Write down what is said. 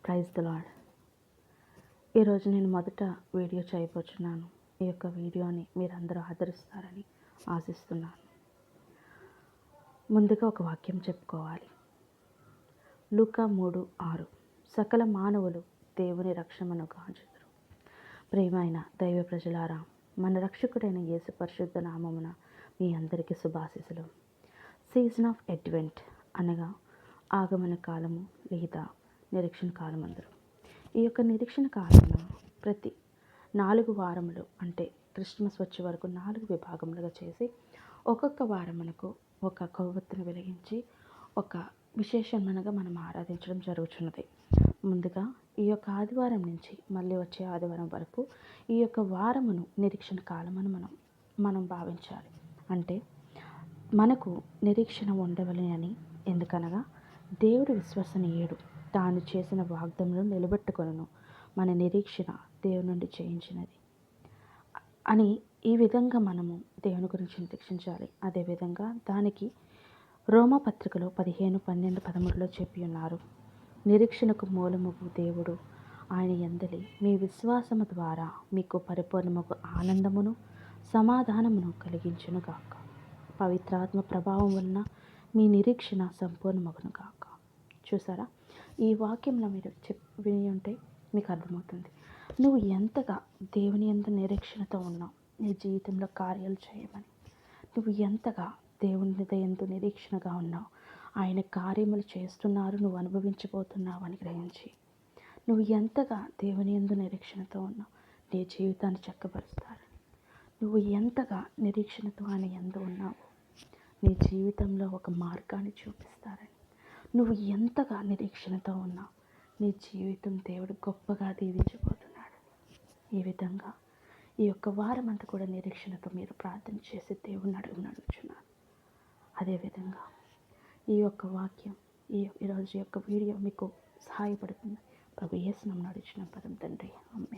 Praise the lord. ఈరోజు నేను మొదట వీడియో చేయబోతున్నాను. ఈ యొక్క వీడియోని మీరందరూ ఆదరిస్తారని ఆశిస్తున్నాను. ముందుగా ఒక వాక్యం చెప్పుకోవాలి. లూకా 3:6 సకల మానవులు దేవుని రక్షణను గాంచుదురు. ప్రియమైన దైవ ప్రజలారా, మన రక్షకుడైన యేసు పరిశుద్ధ నామమున మీ అందరికీ శుభాశీస్సులు. సీజన్ ఆఫ్ అడ్వెంట్ అనగా ఆగమన కాలము లేదా నిరీక్షణ కాలం అందరు. ఈ యొక్క నిరీక్షణ కాలంలో ప్రతి 4 వారములు అంటే క్రిస్మస్ వచ్చే వరకు 4 విభాగములుగా చేసి ఒక్కొక్క వారమునకు ఒక కొవ్వొత్తును వెలిగించి ఒక విశేషమనగా మనం ఆరాధించడం జరుగుతున్నది. ముందుగా ఈ యొక్క ఆదివారం నుంచి మళ్ళీ వచ్చే ఆదివారం వరకు ఈ యొక్క వారమును నిరీక్షణ కాలమని మనం భావించాలి. అంటే మనకు నిరీక్షణ ఉండవలెనని. ఎందుకనగా దేవుడు విశ్వసనీయుడు, తాను చేసిన వాగ్దానములను నిలబెట్టుకొనును, మన నిరీక్షణ దేవుని నుండి చేయించినది అని ఈ విధంగా మనము దేవుని గురించి నిరీక్షించాలి. అదేవిధంగా దానికి రోమపత్రికలో 15:12-13 చెప్పి ఉన్నారు. నిరీక్షణకు మూలముగు దేవుడు ఆయన యందలి మీ విశ్వాసము ద్వారా మీకు పరిపూర్ణముగు ఆనందమును సమాధానమును కలిగించును గాక. పవిత్రాత్మ ప్రభావం వలన మీ నిరీక్షణ సంపూర్ణమగును గాక. చూసారా, ఈ వాక్యంలో మీరు విని ఉంటే మీకు అర్థమవుతుంది. నువ్వు ఎంతగా దేవుని యందు నిరీక్షణతో ఉన్నావు, నీ జీవితంలో కార్యాలు చేయమని. నువ్వు ఎంతగా దేవుని యందు నిరీక్షణగా ఉన్నావు, ఆయన కార్యములు చేస్తున్నారు, నువ్వు అనుభవించబోతున్నావు అని గ్రహించి నువ్వు ఎంతగా దేవుని యందు నిరీక్షణతో ఉన్నావు, నీ జీవితాన్ని చక్కబరుస్తారని. నువ్వు ఎంతగా నిరీక్షణతో ఆయన యందు ఉన్నావు, నీ జీవితంలో ఒక మార్గాన్ని చూపిస్తారని. నువ్వు ఎంతగా నిరీక్షణతో ఉన్నావు, నీ జీవితం దేవుడు గొప్పగా దీవించబోతున్నాడు. ఈ విధంగా ఈ యొక్క వారం అంతా కూడా నిరీక్షణతో మీరు ప్రార్థన చేసి దేవుని అడుగుచున్నాను. అదేవిధంగా ఈ యొక్క వాక్యం ఈరోజు యొక్క వీడియో మీకు సహాయపడుతుంది. ప్రభు యేసు నామమున అడుగుచున్నాను పరమ తండ్రి, ఆమేన్.